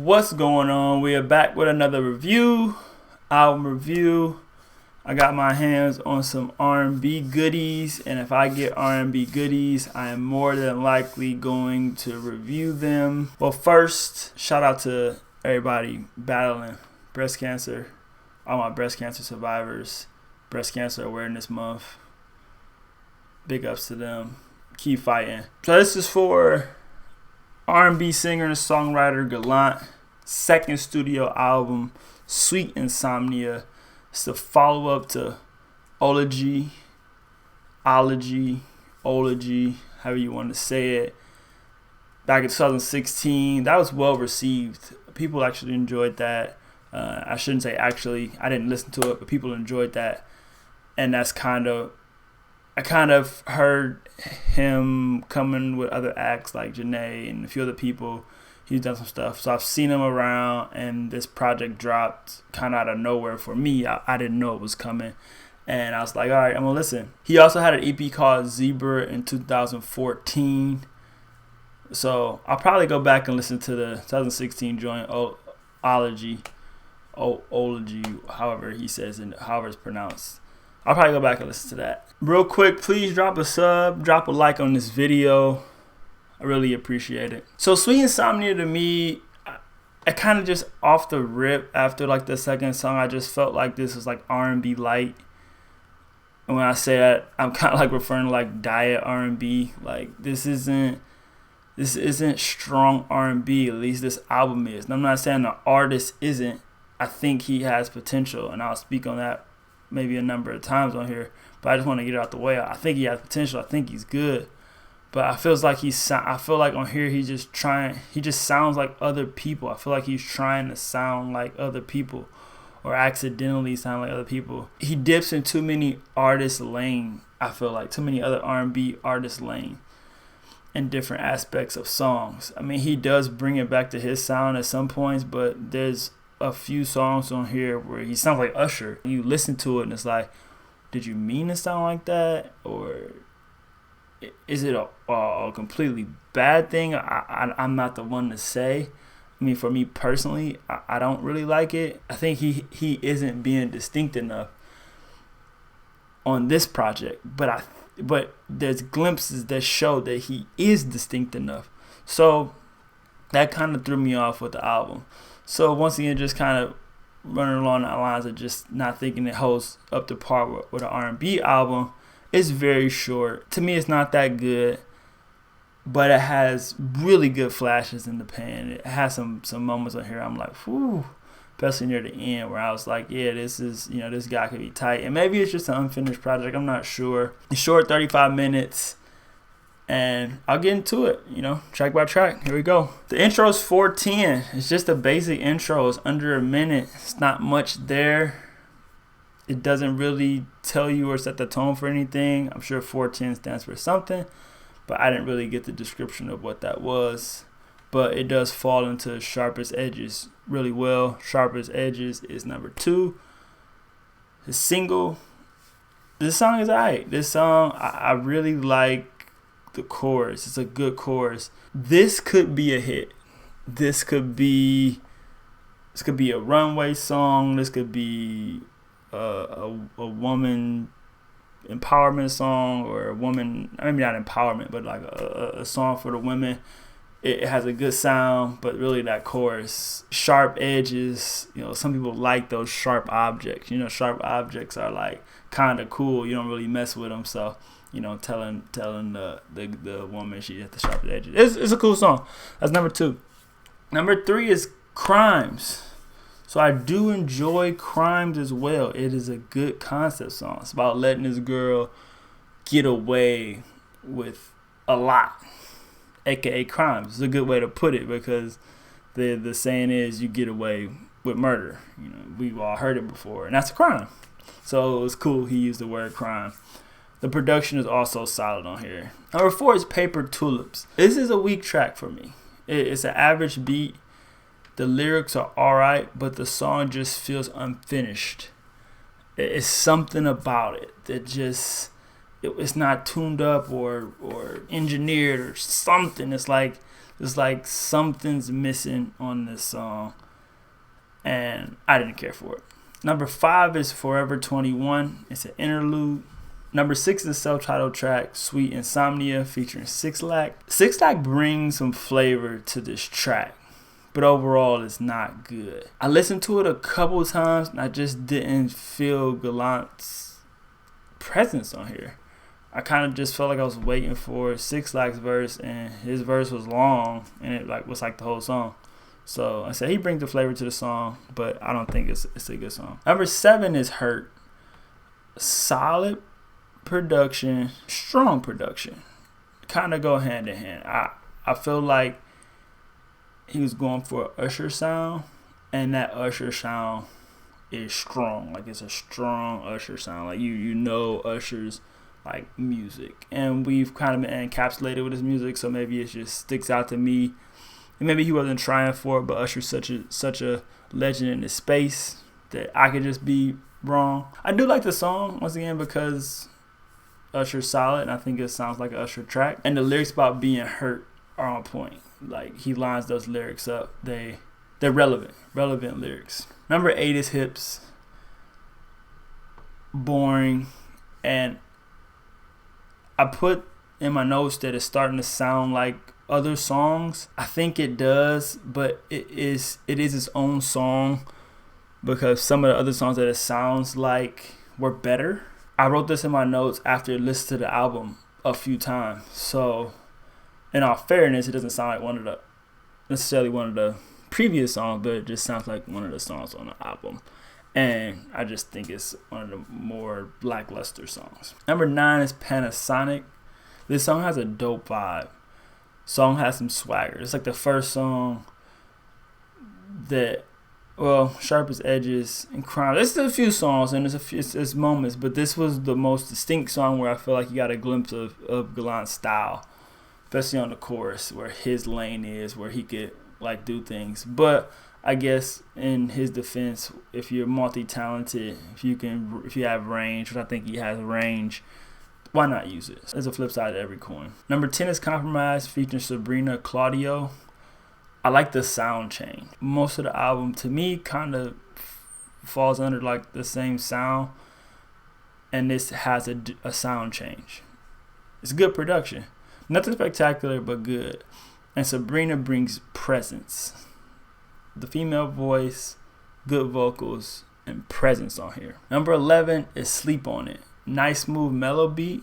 What's going on? We are back with another album review. I got my hands on some R&B goodies, and if I get R&B goodies, I am more than likely going to review them. Well, first, shout out to everybody battling breast cancer, all my breast cancer survivors, Breast Cancer Awareness Month. Big ups to them. Keep fighting. So this is for R&B singer and songwriter Gallant, second studio album, Sweet Insomnia. It's the follow-up to Ology, however you want to say it. Back in 2016, that was well received. People actually enjoyed that. I shouldn't say actually, I didn't listen to it, but people enjoyed that. And that's I kind of heard him coming with other acts like Janae and a few other people. He's done some stuff. So I've seen him around, and this project dropped kind of out of nowhere for me. I didn't know it was coming. And I was like, all right, I'm going to listen. He also had an EP called Zebra in 2014. So I'll probably go back and listen to the 2016 joint, Ology, however he says it, however it's pronounced. I'll probably go back and listen to that. Real quick, please drop a sub, drop a like on this video. I really appreciate it. So Sweet Insomnia to me, I kind of just off the rip after like the second song, I just felt like this was like R&B light. And when I say that, I'm kind of like referring to like diet R&B. Like this isn't strong R&B. At least this album is. And I'm not saying the artist isn't. I think he has potential, and I'll speak on that maybe a number of times on here, but I just want to get it out the way. I think he has potential. I think he's good, but I feel like on here he just sounds like other people. I feel like he's trying to sound like other people, or accidentally sound like other people. He dips in too many artists' lane. I feel like too many other R&B artists' lane in different aspects of songs. I mean, he does bring it back to his sound at some points, but there's a few songs on here where he sounds like Usher. You listen to it and it's like, did you mean to sound like that, or is it a completely bad thing? I'm not the one to say. I mean, for me personally, I don't really like it. I think he isn't being distinct enough on this project, but there's glimpses that show that he is distinct enough. So that kind of threw me off with the album. So once again, just kind of running along the lines of just not thinking it holds up to par with an R&B album. It's very short. To me, it's not that good, but it has really good flashes in the pan. It has some moments on here I'm like, whew, especially near the end where I was like, yeah, this guy could be tight. And maybe it's just an unfinished project. I'm not sure. It's short, 35 minutes. And I'll get into it, track by track. Here we go. The intro is 4:10. It's just a basic intro. It's under a minute. It's not much there. It doesn't really tell you or set the tone for anything. I'm sure 4:10 stands for something, but I didn't really get the description of what that was. But it does fall into Sharpest Edges really well. Sharpest Edges is number 2. His single. This song is alright. This song, I really like the chorus. It's a good chorus. This could be a hit. This could be a runway song. This could be a woman empowerment song, or a woman, maybe not empowerment, but like a song for the women. It has a good sound, but really that chorus, sharp edges. Some people like those sharp objects. Sharp objects are like kind of cool. You don't really mess with them, so telling the woman she hit the sharpest edges. It's a cool song. That's number 2. Number 3 is Crimes. So I do enjoy Crimes as well. It is a good concept song. It's about letting this girl get away with a lot, aka crimes. It's a good way to put it, because the saying is you get away with murder. We've all heard it before, and that's a crime. So it was cool he used the word crime. The production is also solid on here. Number 4 is Paper Tulips. This is a weak track for me. It's an average beat. The lyrics are alright, but the song just feels unfinished. It's something about it that just, it's not tuned up or engineered or something. It's like It's like something's missing on this song, and I didn't care for it. Number 5 is Forever 21. It's an interlude. Number 6 is self-titled track, Sweet Insomnia, featuring 6 Lack. 6 Lack brings some flavor to this track, but overall it's not good. I listened to it a couple times, and I just didn't feel Gallant's presence on here. I kind of just felt like I was waiting for 6 Lack's verse, and his verse was long, and it was like the whole song. So I said he brings the flavor to the song, but I don't think it's a good song. Number 7 is Hurt. Solid production, strong production, kind of go hand in hand. I feel like he was going for an Usher sound, and that Usher sound is strong. Like, it's a strong Usher sound. Like, you know Usher's like music, and we've kind of been encapsulated with his music, so maybe it just sticks out to me. And maybe he wasn't trying for it, but Usher's such a legend in this space that I could just be wrong. I do like the song once again because Usher's solid, and I think it sounds like an Usher track. And the lyrics about being hurt are on point. Like, he lines those lyrics up. They're relevant lyrics. Number 8 is Hips. Boring. And I put in my notes that it's starting to sound like other songs. I think it does, but it is its own song, because some of the other songs that it sounds like were better. I wrote this in my notes after listening to the album a few times. So, in all fairness, it doesn't sound like necessarily one of the previous songs, but it just sounds like one of the songs on the album. And I just think it's one of the more lackluster songs. Number 9 is Panasonic. This song has a dope vibe. Song has some swagger. It's like the first song that, well, Sharpest edges and crime. There's a few songs and there's moments, but this was the most distinct song where I feel like you got a glimpse of Gallant's style, especially on the chorus, where his lane is, where he could like do things. But I guess in his defense, if you're multi-talented, if you have range, which I think he has range, why not use it? There's a flip side to every coin. Number 10 is Compromise, featuring Sabrina Claudio. I like the sound change. Most of the album, to me, kind of falls under like the same sound, and this has a sound change. It's good production. Nothing spectacular, but good. And Sabrina brings presence. The female voice, good vocals, and presence on here. Number 11 is Sleep on It. Nice smooth mellow beat.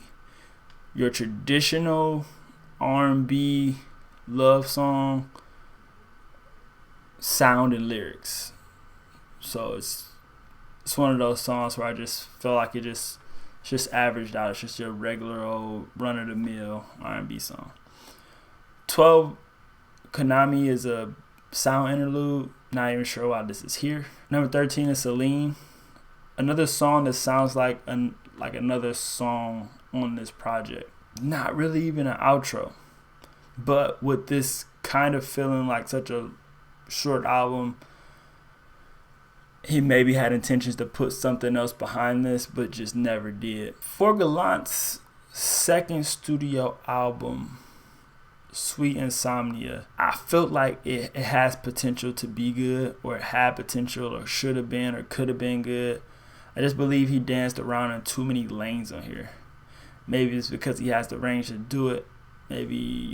Your traditional R&B love song sound and lyrics. So it's one of those songs where I just felt like it's just averaged out. It's just your regular old run-of-the-mill R&B song. 12, Konami is a sound interlude. Not even sure why this is here. Number 13 is Celine. Another song that sounds like another song on this project. Not really even an outro. But with this kind of feeling like such a short album, he maybe had intentions to put something else behind this, but just never did. For Gallant's second studio album, Sweet Insomnia, I felt like it has potential to be good, or it had potential, or should have been, or could have been good. I just believe he danced around in too many lanes on here. Maybe it's because he has the range to do it. Maybe,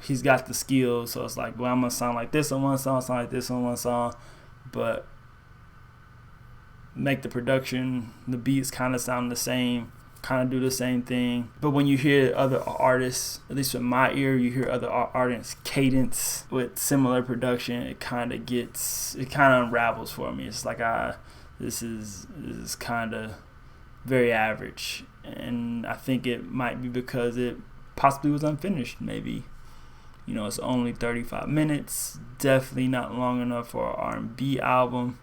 he's got the skills, so it's like, well, I'm going to sound like this on one song, sound like this on one song, but make the production, the beats kind of sound the same, kind of do the same thing. But when you hear other artists, at least with my ear, you hear other artists' cadence with similar production, it kind of unravels for me. It's like, this is kind of very average, and I think it might be because it possibly was unfinished. Maybe, it's only 35 minutes, definitely not long enough for an R&B album,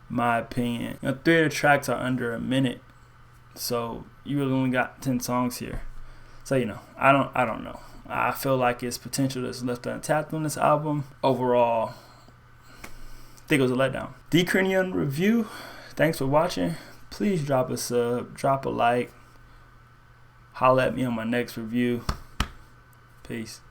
my opinion. 3 of the tracks are under a minute, so you really only got 10 songs here. So I don't know. I feel like it's potential that's left untapped on this album. Overall, I think it was a letdown. Decrinian review. Thanks for watching. Please drop a sub, drop a like, holla at me on my next review. Peace.